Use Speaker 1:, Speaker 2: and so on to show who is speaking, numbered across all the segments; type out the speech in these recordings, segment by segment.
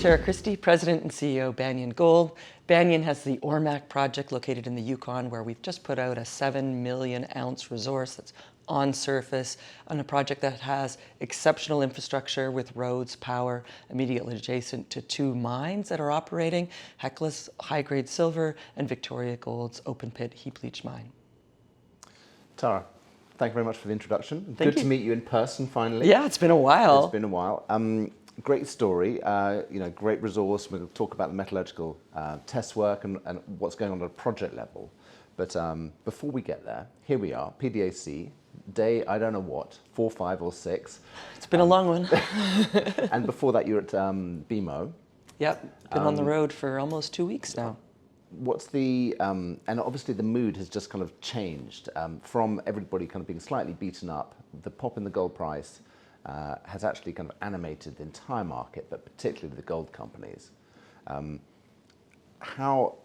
Speaker 1: Sarah Christie, President and CEO, Banyan Gold. Banyan has the AurMac Project located in the Yukon, where we've just put out a 7 million ounce resource that's on surface on a project that has exceptional infrastructure with roads, power, immediately adjacent to 2 mines that are operating, Hecla's high-grade silver and Victoria Gold's open pit heap leach mine.
Speaker 2: Tara, thank you very much for the introduction.
Speaker 1: Thank
Speaker 2: Good
Speaker 1: you.
Speaker 2: to meet you in person finally.
Speaker 1: Yeah, it's been a while.
Speaker 2: It's been a while. Great story, great resource. We'll talk about the metallurgical test work and what's going on at a project level. But before we get there, here we are, PDAC, day, I don't know what, 4, 5 or 6.
Speaker 1: It's been a long one.
Speaker 2: And before that you're at BMO.
Speaker 1: Yep, been on the road for almost 2 weeks now.
Speaker 2: What's the, and obviously the mood has just kind of changed from everybody kind of being slightly beaten up. The pop in the gold price has actually kind of animated the entire market, but particularly the gold companies. How,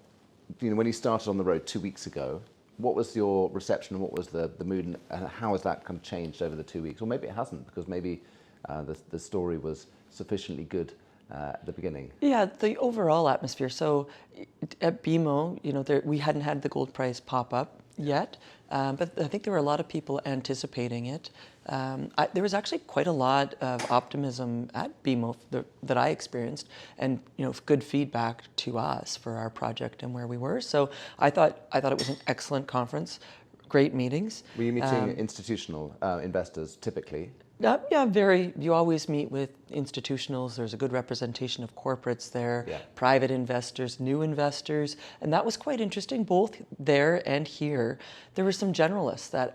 Speaker 2: when you started on the road 2 weeks ago, what was your reception and what was the mood, and how has that kind of changed over the 2 weeks? Or maybe it hasn't, because maybe the story was sufficiently good at the beginning.
Speaker 1: Yeah, the overall atmosphere. So at BMO, we hadn't had the gold price pop up yet, but I think there were a lot of people anticipating it. There was actually quite a lot of optimism at BMO that I experienced, and good feedback to us for our project and where we were. So I thought it was an excellent conference, great meetings.
Speaker 2: Were you meeting institutional investors typically?
Speaker 1: Yeah, you always meet with institutionals. There's a good representation of corporates there, private investors, new investors, and that was quite interesting, both there and here. There were some generalists that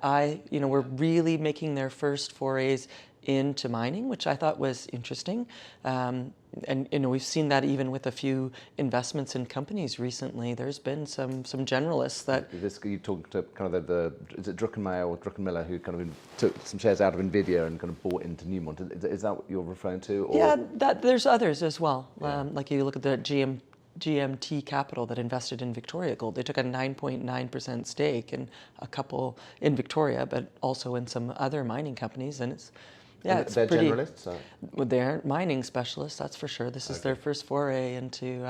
Speaker 1: were really making their first forays into mining, which I thought was interesting. And we've seen that even with a few investments in companies recently. There's been some generalists that...
Speaker 2: You talked to kind of is it Druckenmiller or Druckenmiller who kind of took some shares out of NVIDIA and kind of bought into Newmont. Is that what you're referring to? Or?
Speaker 1: Yeah, there's others as well.
Speaker 2: Yeah.
Speaker 1: Like you look at the GMT Capital that invested in Victoria Gold. They took a 9.9% stake in a couple in Victoria, but also in some other mining companies, and it's... Yeah, it's
Speaker 2: they're
Speaker 1: pretty,
Speaker 2: generalists?
Speaker 1: Well, they're mining specialists, that's for sure. This is their first foray into,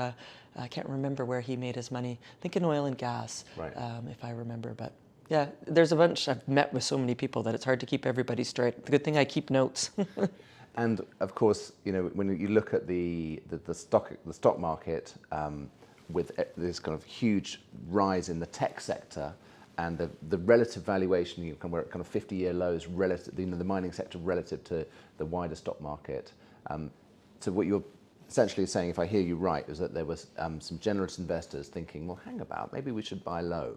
Speaker 1: I can't remember where he made his money. I think in oil and gas,
Speaker 2: right.
Speaker 1: If I remember. But yeah, there's a bunch. I've met with so many people that it's hard to keep everybody straight. The good thing I keep notes.
Speaker 2: And of course, when you look at the stock market with this kind of huge rise in the tech sector, and the relative valuation, we're at kind of 50-year lows relative, the mining sector relative to the wider stock market. So what you're essentially saying, if I hear you right, is that there was some generous investors thinking, well, hang about, maybe we should buy low.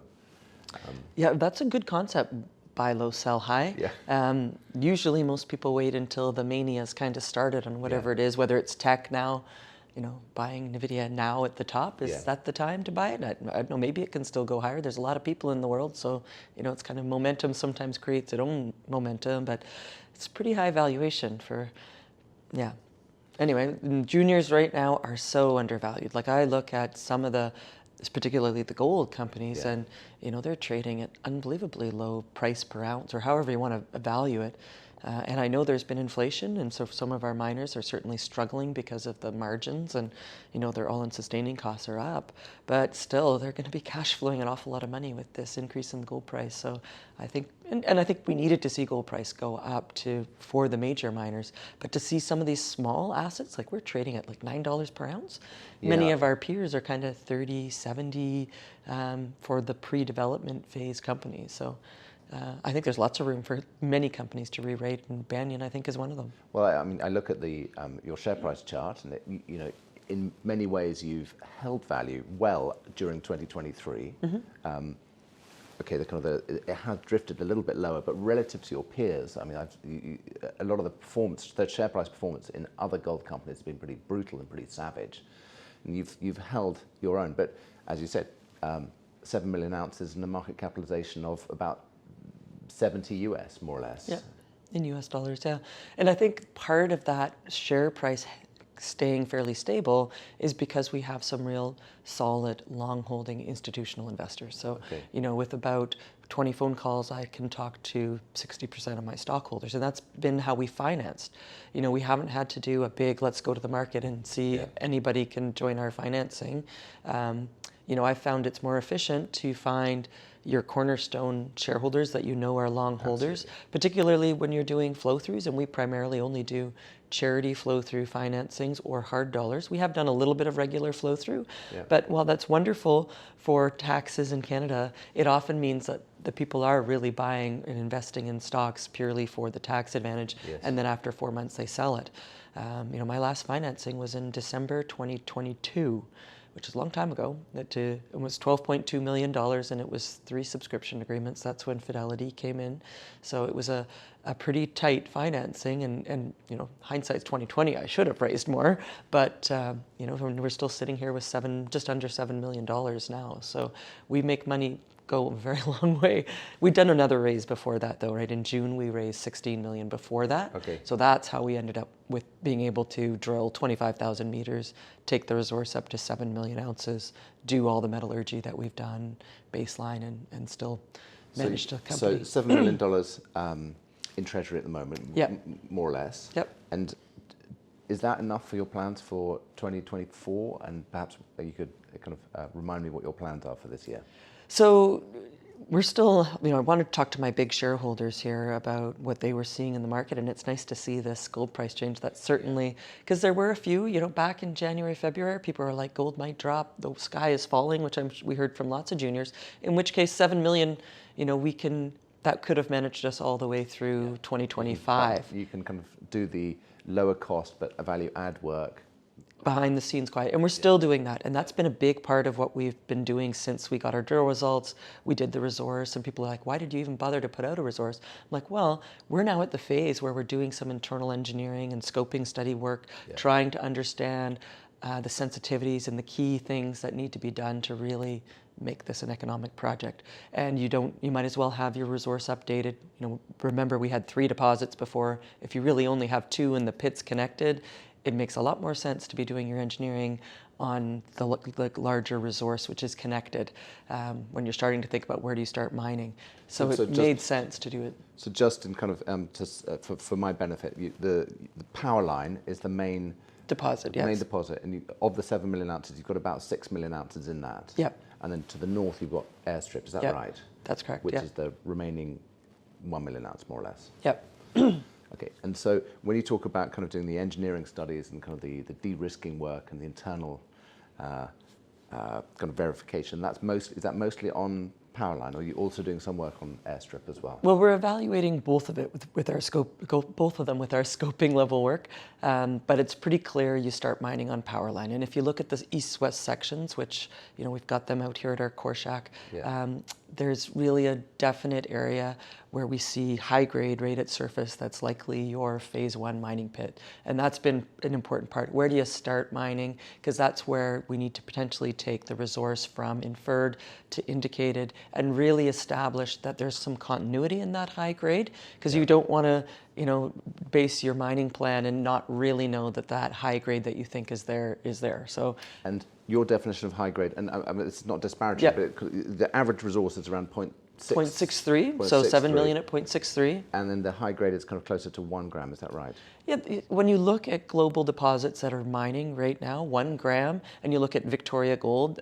Speaker 1: Yeah, that's a good concept. Buy low, sell high.
Speaker 2: Yeah.
Speaker 1: Usually most people wait until the mania's kind of started on whatever it is, whether it's tech now. Buying NVIDIA now at the top, is that the time to buy it? I don't know, maybe it can still go higher. There's a lot of people in the world, so, it's kind of momentum sometimes creates its own momentum, but it's pretty high valuation for, Anyway, juniors right now are so undervalued. Like I look at some of particularly the gold companies, and, they're trading at unbelievably low price per ounce, or however you want to value it. And I know there's been inflation, and so some of our miners are certainly struggling because of the margins, and their all-in sustaining costs are up. But still, they're going to be cash flowing an awful lot of money with this increase in the gold price. So I think, and I think we needed to see gold price go up for the major miners, but to see some of these small assets, like we're trading at like $9 per ounce. Yeah. Many of our peers are kind of 30, 70 for the pre-development phase companies. So. I think there's lots of room for many companies to re-rate, and Banyan, I think, is one of them.
Speaker 2: Well, I mean, I look at your share price chart, and in many ways you've held value well during 2023. Mm-hmm. Okay, it has drifted a little bit lower, but relative to your peers, I mean, a lot of the share price performance in other gold companies has been pretty brutal and pretty savage, and you've held your own. But as you said, 7 million ounces and a market capitalization of about 70 US, more or less.
Speaker 1: Yeah, in US dollars, yeah. And I think part of that share price staying fairly stable is because we have some real solid, long-holding institutional investors. So, with about 20 phone calls, I can talk to 60% of my stockholders. And that's been how we financed. You know, we haven't had to do a big, let's go to the market and see if anybody can join our financing. You know, I found it's more efficient to find your cornerstone shareholders that you know are long holders, particularly when you're doing flow-throughs, and we primarily only do charity flow-through financings or hard dollars. We have done a little bit of regular flow-through, but while that's wonderful for taxes in Canada, it often means that the people are really buying and investing in stocks purely for the tax advantage, and then after 4 months they sell it. You know, my last financing was in December 2022. Which is a long time ago. It was $12.2 million, and it was 3 subscription agreements. That's when Fidelity came in. So it was a pretty tight financing, and you know, hindsight's 2020. I should have raised more, but you know, we're still sitting here with just under $7 million now. So we make money go a very long way. We'd done another raise before that, though, right? In June, we raised 16 million before that.
Speaker 2: Okay.
Speaker 1: So that's how we ended up with being able to drill 25,000 meters, take the resource up to 7 million ounces, do all the metallurgy that we've done, baseline, and still manage to company.
Speaker 2: So $7 million in treasury at the moment, more or less.
Speaker 1: Yep.
Speaker 2: And is that enough for your plans for 2024? And perhaps you could kind of remind me what your plans are for this year.
Speaker 1: So we're still, you know, I wanted to talk to my big shareholders here about what they were seeing in the market, and it's nice to see this gold price change. That's certainly, because there were a few, you know, back in January, February, people were like, gold might drop, the sky is falling, which we heard from lots of juniors, in which case 7 million, you know, that could have managed us all the way through 2025.
Speaker 2: You can kind of do the lower cost but a value add work
Speaker 1: behind the scenes quiet, and we're still doing that, and that's been a big part of what we've been doing since we got our drill results. We did the resource, and people are like, why did you even bother to put out a resource? I'm like, well, we're now at the phase where we're doing some internal engineering and scoping study work, trying to understand the sensitivities and the key things that need to be done to really make this an economic project. And you might as well have your resource updated. You know, remember we had 3 deposits before. If you really only have 2 and the pit's connected, it makes a lot more sense to be doing your engineering on the larger resource, which is connected, when you're starting to think about where do you start mining. So it made sense to do it.
Speaker 2: So just in kind of, for my benefit, the power line is the main
Speaker 1: deposit,
Speaker 2: main deposit, and of the 7 million ounces, you've got about 6 million ounces in that.
Speaker 1: Yep.
Speaker 2: And then to the north, you've got airstrip, is that right?
Speaker 1: That's correct,
Speaker 2: Which is the remaining 1 million ounce, more or less.
Speaker 1: Yep.
Speaker 2: Okay, and so when you talk about kind of doing the engineering studies and kind of the de-risking work and the internal kind of verification, is that mostly on power line, or are you also doing some work on airstrip as well?
Speaker 1: Well, we're evaluating both of it with our both of them with our scoping level work, but it's pretty clear you start mining on power line. And if you look at the east-west sections, which, you know, we've got them out here at our core shack, there's really a definite area where we see high grade right at surface that's likely your phase 1 mining pit. And that's been an important part. Where do you start mining? Because that's where we need to potentially take the resource from inferred to indicated and really establish that there's some continuity in that high grade, because you don't want to, you know, base your mining plan and not really know that that high grade that you think is there is there. So,
Speaker 2: and your definition of high grade, and I mean, it's not disparaging, but the average resource is around
Speaker 1: 0.63, so 7 million at 0.63.
Speaker 2: And then the high grade is kind of closer to 1 gram, is that right?
Speaker 1: Yeah, when you look at global deposits that are mining right now, 1 gram, and you look at Victoria Gold,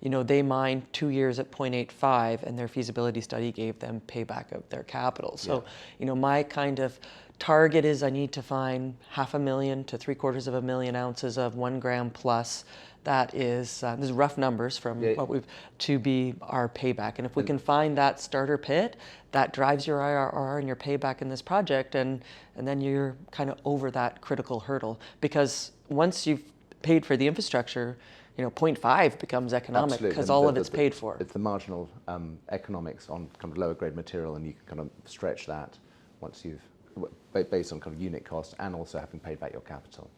Speaker 1: you know, they mined 2 years at 0.85, and their feasibility study gave them payback of their capital. So, you know, my kind of target is I need to find 500,000 to 750,000 ounces of 1 gram plus. That is, this is rough numbers from what we've, to be our payback. And if we can find that starter pit, that drives your IRR and your payback in this project, and then you're kind of over that critical hurdle. Because once you've paid for the infrastructure, you know, 0.5 becomes economic because all of it's paid for.
Speaker 2: It's the marginal economics on kind of lower grade material, and you can kind of stretch that once you've, based on kind of unit cost and also having paid back your capital.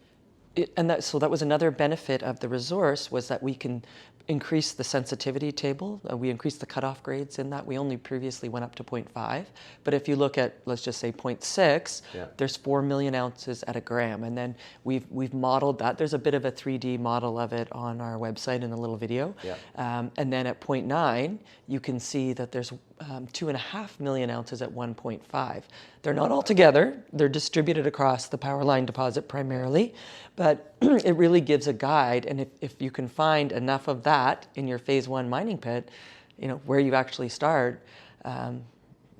Speaker 1: So that was another benefit of the resource, was that we can increased the sensitivity table. We increased the cutoff grades in that. We only previously went up to 0.5. But if you look at, let's just say 0.6, there's 4 million ounces at a gram. And then we've modeled that. There's a bit of a 3D model of it on our website in a little video. And then at 0.9, you can see that there's 2.5 million ounces at 1.5. They're not all together. They're distributed across the power line deposit primarily, but it really gives a guide. And if you can find enough of that in your phase 1 mining pit, where you actually start,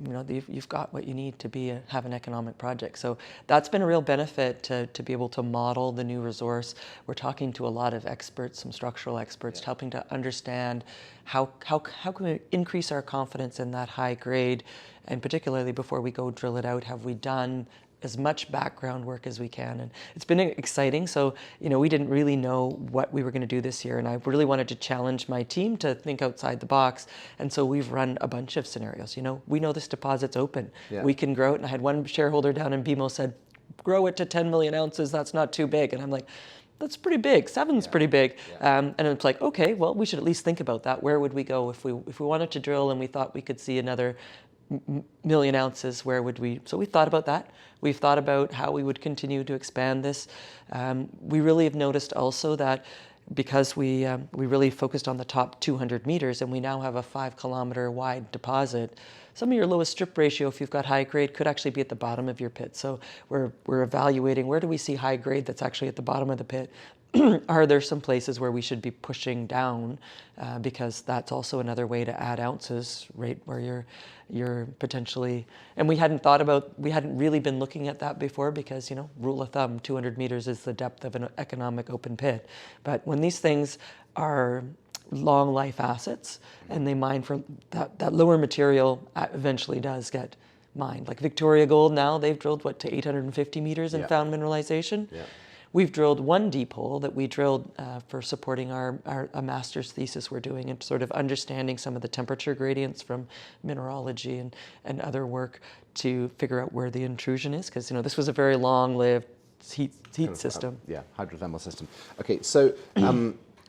Speaker 1: you've got what you need to have an economic project. So that's been a real benefit to be able to model the new resource. We're talking to a lot of experts, some structural experts, helping to understand how can we increase our confidence in that high grade, and particularly before we go drill it out, have we done as much background work as we can. And it's been exciting. So, we didn't really know what we were going to do this year. And I really wanted to challenge my team to think outside the box. And so we've run a bunch of scenarios. We know this deposit's open. We can grow it. And I had one shareholder down in BMO said, grow it to 10 million ounces. That's not too big. And I'm like, that's pretty big. 7's pretty big. And it's like, okay, well, we should at least think about that. Where would we go if we wanted to drill and we thought we could see another million ounces, where would we? So we thought about that. We've thought about how we would continue to expand this. We really have noticed also that because we really focused on the top 200 meters and we now have a 5-kilometer wide deposit, some of your lowest strip ratio, if you've got high grade, could actually be at the bottom of your pit. So we're evaluating, where do we see high grade that's actually at the bottom of the pit? Are there some places where we should be pushing down, because that's also another way to add ounces, right, where you're potentially, and we hadn't really been looking at that before, because, rule of thumb, 200 meters is the depth of an economic open pit. But when these things are long life assets and they mine for that lower material eventually does get mined. Like Victoria Gold now, they've drilled to 850 meters and found mineralization. We've drilled one deep hole that we drilled for supporting a master's thesis we're doing, and sort of understanding some of the temperature gradients from mineralogy and other work to figure out where the intrusion is, because this was a very long-lived heat system.
Speaker 2: Hydrothermal system. Okay, so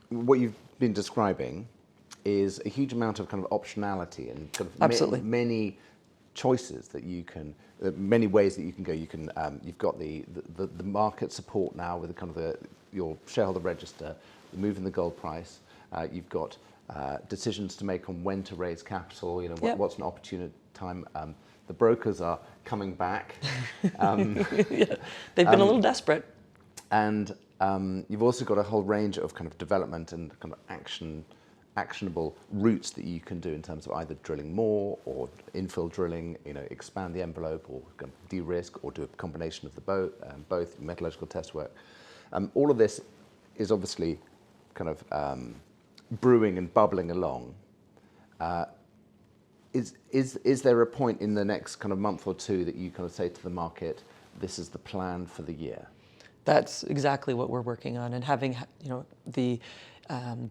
Speaker 2: what you've been describing is a huge amount of kind of optionality and kind of many choices that you can. Many ways that you can go. You can. You've got the market support now with the kind of your shareholder register, the move in the gold price. You've got decisions to make on when to raise capital. What's an opportune time. The brokers are coming back.
Speaker 1: They've been a little desperate.
Speaker 2: And you've also got a whole range of kind of development and kind of actionable routes that you can do in terms of either drilling more or infill drilling, expand the envelope, or de-risk, or do a combination of both metallurgical test work. All of this is obviously kind of brewing and bubbling along. Is there a point in the next kind of month or two that you kind of say to the market, this is the plan for the year?
Speaker 1: That's exactly what we're working on, and having the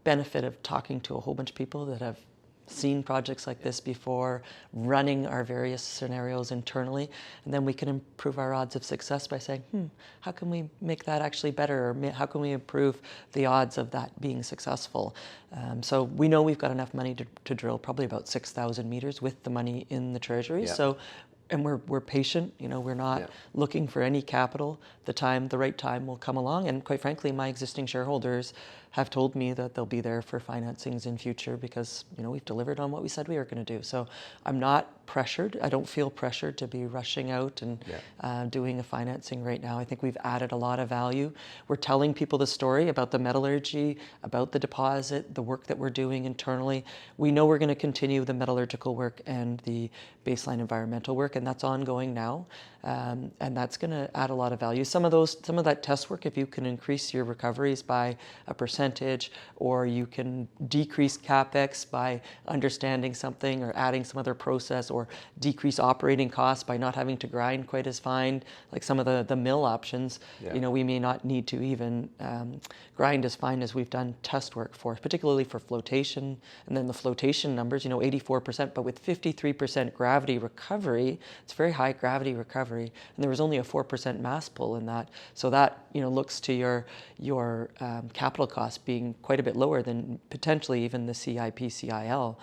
Speaker 1: benefit of talking to a whole bunch of people that have seen projects like this before, running our various scenarios internally, and then we can improve our odds of success by saying, how can we make that actually better, or how can we improve the odds of that being successful? So we know we've got enough money to drill probably about 6,000 meters with the money in the treasury. So. And we're patient, we're not looking for any capital. The right time will come along. And quite frankly, my existing shareholders have told me that they'll be there for financings in future, because, we've delivered on what we said we were going to do. So I'm not pressured. I don't feel pressured to be rushing out and doing a financing right now. I think we've added a lot of value. We're telling people the story about the metallurgy, about the deposit, the work that we're doing internally. We know we're going to continue the metallurgical work and the baseline environmental work, and that's ongoing now. And that's going to add a lot of value. Some of that test work, if you can increase your recoveries by a percentage, or you can decrease CapEx by understanding something or adding some other process, or or decrease operating costs by not having to grind quite as fine. Like some of the mill options,
Speaker 2: Yeah.
Speaker 1: you know, we may not need to even grind as fine as we've done test work for, particularly for flotation. And then the flotation numbers, you know, 84%, but with 53% gravity recovery, it's very high gravity recovery. And there was only a 4% mass pull in that. So that, you know, looks to your capital costs being quite a bit lower than potentially even the CIP-CIL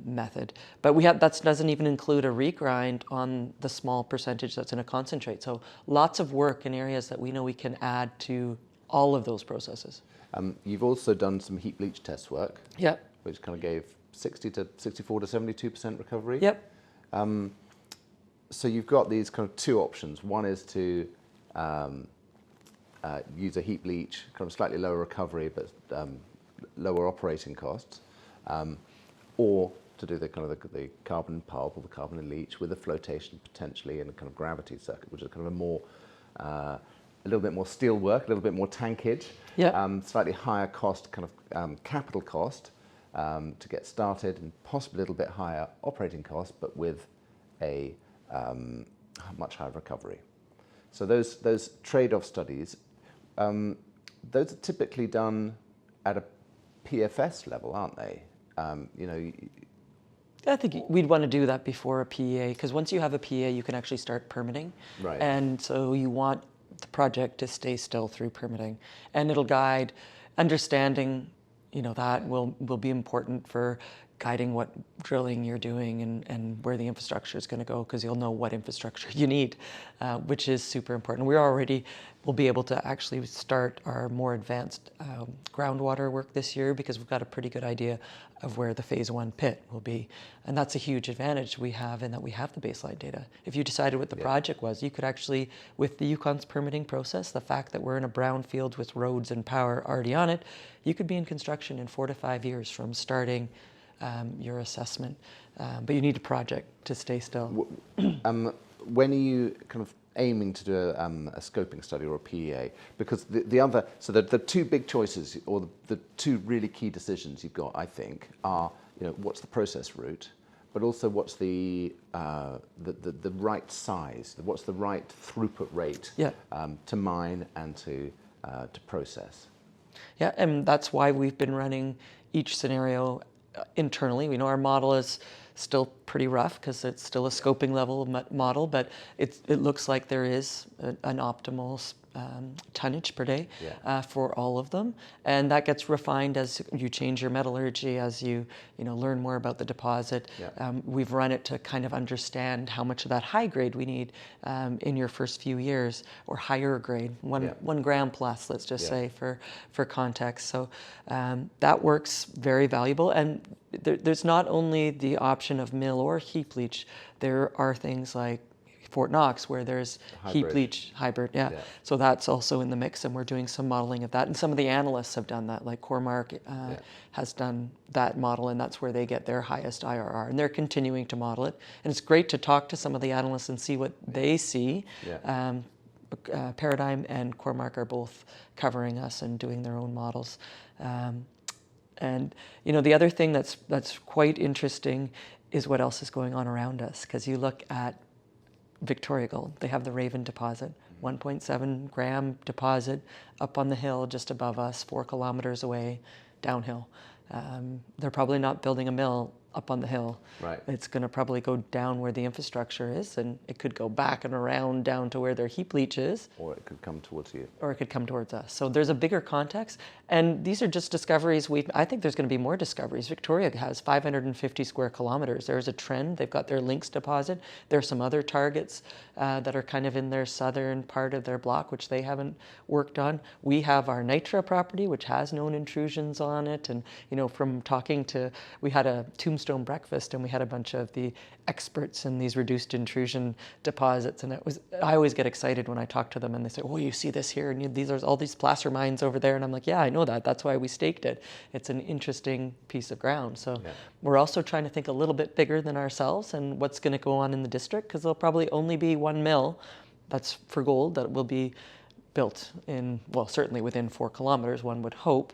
Speaker 1: method. But that doesn't even include a regrind on the small percentage that's in a concentrate. So lots of work in areas that we know we can add to all of those processes.
Speaker 2: You've also done some heap leach test work,
Speaker 1: Yep.
Speaker 2: which kind of gave 64 to 72% recovery.
Speaker 1: Yep.
Speaker 2: So you've got these kind of two options. One is to use a heap leach, kind of slightly lower recovery, but lower operating costs, or to do the kind of the carbon pulp or the carbon in leach with a flotation potentially in a kind of gravity circuit, which is kind of a more a little bit more steel work, a little bit more tankage, slightly higher cost, kind of capital cost to get started, and possibly a little bit higher operating cost, but with a much higher recovery. So those trade-off studies, those are typically done at a PFS level, aren't they? You know,
Speaker 1: I think we'd want to do that before a PEA, because once you have a PEA, you can actually start permitting.
Speaker 2: Right.
Speaker 1: And so you want the project to stay still through permitting, and it'll guide understanding. You know, that will be important for guiding what drilling you're doing and where the infrastructure is going to go, because you'll know what infrastructure you need, which is super important. We'll be able to actually start our more advanced groundwater work this year, because we've got a pretty good idea of where the phase 1 pit will be. And that's a huge advantage we have, in that we have the baseline data. If you decided what the project was, you could actually, with the Yukon's permitting process, the fact that we're in a brown field with roads and power already on it, you could be in construction in 4 to 5 years from starting your assessment, but you need a project to stay still.
Speaker 2: When are you kind of aiming to do a scoping study or a PEA? Because the two big choices, or the two really key decisions you've got, I think, are, you know, what's the process route, but also what's the right size, what's the right throughput rate to mine and to process.
Speaker 1: Yeah, and that's why we've been running each scenario internally. We know our model is still pretty rough, because it's still a scoping level model, but it looks like there is an optimal tonnage per day for all of them, and that gets refined as you change your metallurgy, as you learn more about the deposit. We've run it to kind of understand how much of that high grade we need in your first few years, or higher grade, 1 gram plus, let's just say, for context. So that works very valuable, and there's not only the option of mill or heap leach. There are things like Fort Knox, where there's heap leach hybrid, so that's also in the mix, and we're doing some modeling of that. And some of the analysts have done that, like Cormark has done that model, and that's where they get their highest IRR, and they're continuing to model it. And it's great to talk to some of the analysts and see what they see. Paradigm and Cormark are both covering us and doing their own models. And you know, the other thing that's quite interesting is what else is going on around us, because you look at Victoria Gold, they have the Raven deposit, 1.7 gram deposit up on the hill just above us, 4 kilometers away, downhill. They're probably not building a mill up on the hill.
Speaker 2: Right.
Speaker 1: It's going to probably go down where the infrastructure is, and it could go back and around down to where their heap leach is.
Speaker 2: Or it could come towards you.
Speaker 1: Or it could come towards us. So there's a bigger context, and these are just discoveries. I think there's going to be more discoveries. Victoria has 550 square kilometers. There's a trend. They've got their Lynx deposit. There are some other targets that are kind of in their southern part of their block, which they haven't worked on. We have our Nitra property, which has known intrusions on it, and from talking to, we had a tombstone breakfast, and we had a bunch of the experts in these reduced intrusion deposits, and I always get excited when I talk to them, and they say, "Oh, you see this here, and these are all these placer mines over there," and I'm like, "Yeah, I know that. That's why we staked it. It's an interesting piece of ground." So we're also trying to think a little bit bigger than ourselves and what's going to go on in the district, because there'll probably only be one mill that's for gold that will be built in, well, certainly within 4 kilometers, one would hope.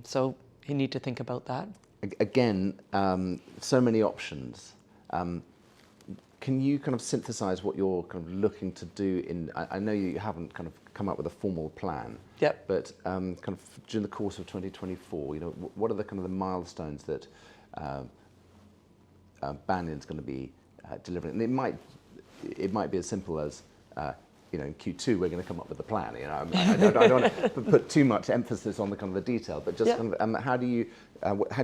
Speaker 1: So you need to think about that.
Speaker 2: Again, so many options. can you kind of synthesize what you're kind of looking to do in, I know you haven't kind of come up with a formal plan,
Speaker 1: Yep.
Speaker 2: but kind of during the course of 2024, what are the kind of the milestones that Banyan's going to be delivering? And it might be as simple as, in Q2 we're going to come up with a plan. I don't want to put too much emphasis on the kind of the detail, but just kind of, how do you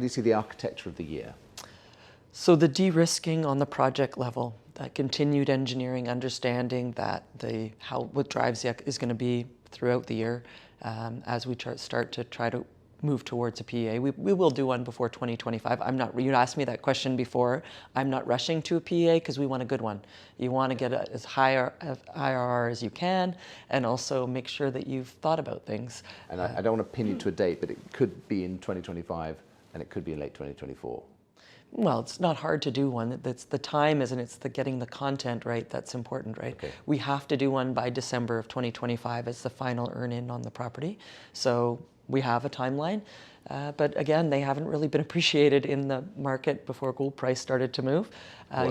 Speaker 2: see the architecture of the year?
Speaker 1: So the de-risking on the project level, that continued engineering, understanding that what drives is going to be throughout the year, as we start to try to move towards a PEA. We will do one before 2025. You asked me that question before. I'm not rushing to a PEA because we want a good one. You want to get as high IRR as you can, and also make sure that you've thought about things.
Speaker 2: And I don't want to pin you to a date, but it could be in 2025 and it could be in late 2024.
Speaker 1: Well, it's not hard to do one. It's the time, isn't it? It's getting the content right that's important, right?
Speaker 2: Okay.
Speaker 1: We have to do one by December of 2025 as the final earn-in on the property. So we have a timeline. But again, they haven't really been appreciated in the market before gold price started to move.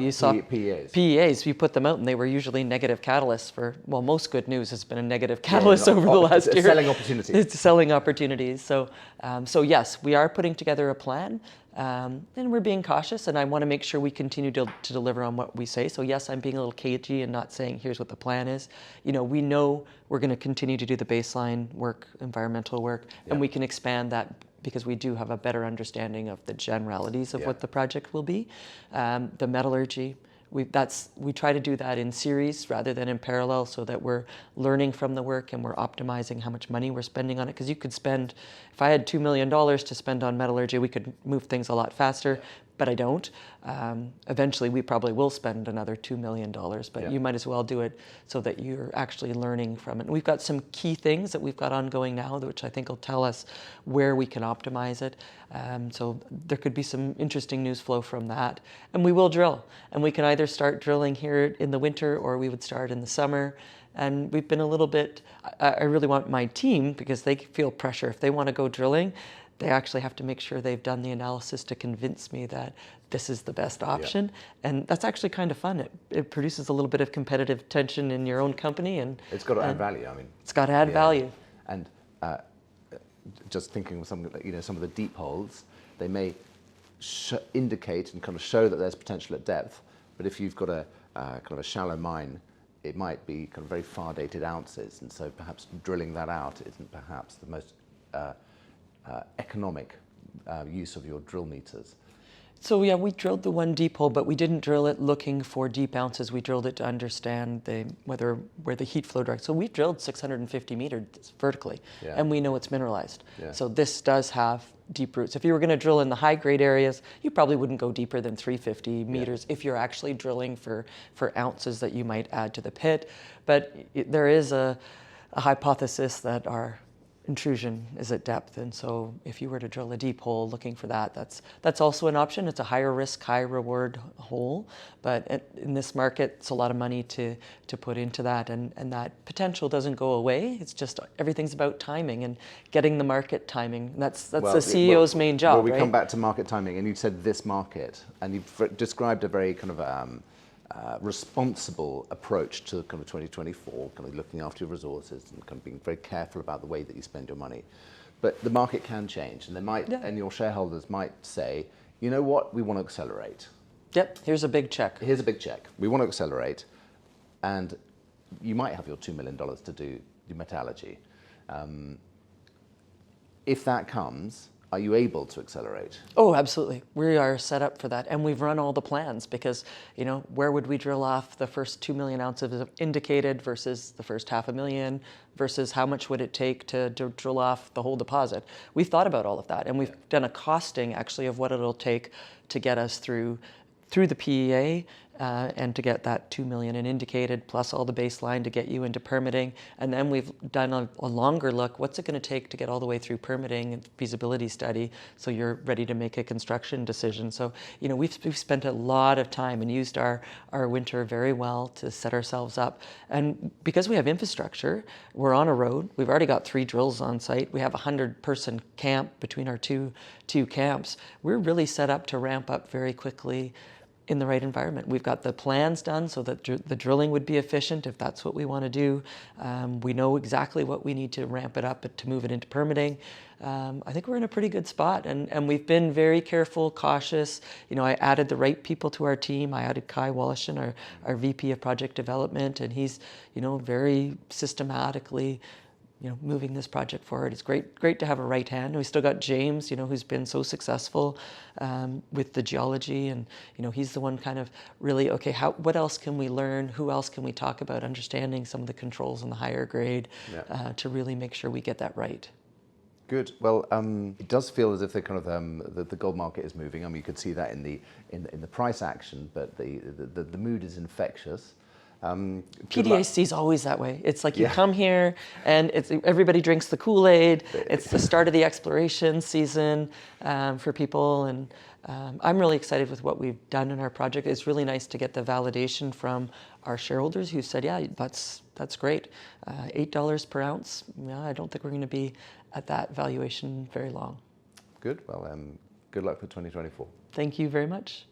Speaker 1: You saw
Speaker 2: PEAs?
Speaker 1: PEAs, you put them out and they were usually negative catalysts most good news has been a negative catalyst over the last year.
Speaker 2: Selling opportunities.
Speaker 1: It's selling opportunities. So yes, we are putting together a plan. And we're being cautious, and I want to make sure we continue to deliver on what we say. So yes, I'm being a little cagey and not saying here's what the plan is. We know we're going to continue to do the baseline work, environmental work, and we can expand that because we do have a better understanding of the generalities of what the project will be. The metallurgy, we try to do that in series rather than in parallel, so that we're learning from the work and we're optimizing how much money we're spending on it. Because you could spend, if I had $2 million to spend on metallurgy, we could move things a lot faster, but I don't. Eventually, we probably will spend another $2 million, but you might as well do it so that you're actually learning from it. And we've got some key things that we've got ongoing now, which I think will tell us where we can optimize it. So there could be some interesting news flow from that. And we will drill. And we can either start drilling here in the winter, or we would start in the summer. And we've been a little bit, I really want my team, because they feel pressure. If they want to go drilling, they actually have to make sure they've done the analysis to convince me that this is the best option. And that's actually kind of fun. It produces a little bit of competitive tension in your own company. And
Speaker 2: it's got to add value.
Speaker 1: It's got to add value.
Speaker 2: And just thinking of some of the deep holes, they may indicate and kind of show that there's potential at depth. But if you've got a kind of a shallow mine, it might be kind of very far dated ounces. And so perhaps drilling that out isn't perhaps the most economic use of your drill meters.
Speaker 1: So yeah, we drilled the one deep hole, but we didn't drill it looking for deep ounces. We drilled it to understand where the heat flow directs. So we drilled 650 meters vertically, and we know it's mineralized. So this does have deep roots. If you were going to drill in the high grade areas, you probably wouldn't go deeper than 350 meters if you're actually drilling for ounces that you might add to the pit. But there is a hypothesis that our intrusion is at depth, and so if you were to drill a deep hole looking for that, that's also an option. It's a higher risk, high reward hole, but in this market, it's a lot of money to put into that, and that potential doesn't go away. It's just everything's about timing and getting the market timing. And that's the CEO's main job.
Speaker 2: Well, we
Speaker 1: right?
Speaker 2: come back to market timing, and you said this market, and you've described a very kind of responsible approach to kind of 2024, kind of looking after your resources and kind of being very careful about the way that you spend your money. But the market can change, and and your shareholders might say, you know what, we want to accelerate.
Speaker 1: Yep, here's a big check.
Speaker 2: Here's a big check. We want to accelerate, and you might have your $2 million to do metallurgy. If that comes, are you able to accelerate?
Speaker 1: Oh, absolutely. We are set up for that. And we've run all the plans because, where would we drill off the first 2 million ounces of indicated versus the first 500,000 versus how much would it take to drill off the whole deposit? We've thought about all of that. And we've done a costing actually of what it'll take to get us through the PEA and to get that 2 million in indicated plus all the baseline to get you into permitting. And then we've done a longer look. What's it going to take to get all the way through permitting and feasibility study so you're ready to make a construction decision? So, we've spent a lot of time and used our winter very well to set ourselves up. And because we have infrastructure, we're on a road. We've already got 3 drills on site. We have a 100-person camp between our two camps. We're really set up to ramp up very quickly in the right environment. We've got the plans done so that the drilling would be efficient if that's what we want to do. We know exactly what we need to ramp it up to move it into permitting. I think we're in a pretty good spot, and we've been very careful, cautious. I added the right people to our team. I added Kai Wallishan, our VP of Project Development, and he's, very systematically moving this project forward. It's great to have a right hand. We still got James, who's been so successful with the geology, and he's the one kind of really, okay, what else can we learn? Who else can we talk about? Understanding some of the controls in the higher grade to really make sure we get that right.
Speaker 2: Good. Well, it does feel as if the kind of the gold market is moving. I mean, you could see that in the price action, but the mood is infectious.
Speaker 1: PDAC is always that way. It's like you come here and everybody drinks the Kool-Aid. It's the start of the exploration season for people, and I'm really excited with what we've done in our project. It's really nice to get the validation from our shareholders who said, yeah, that's great. $8 per ounce. Yeah, I don't think we're going to be at that valuation very long.
Speaker 2: Good. Well, good luck for 2024.
Speaker 1: Thank you very much.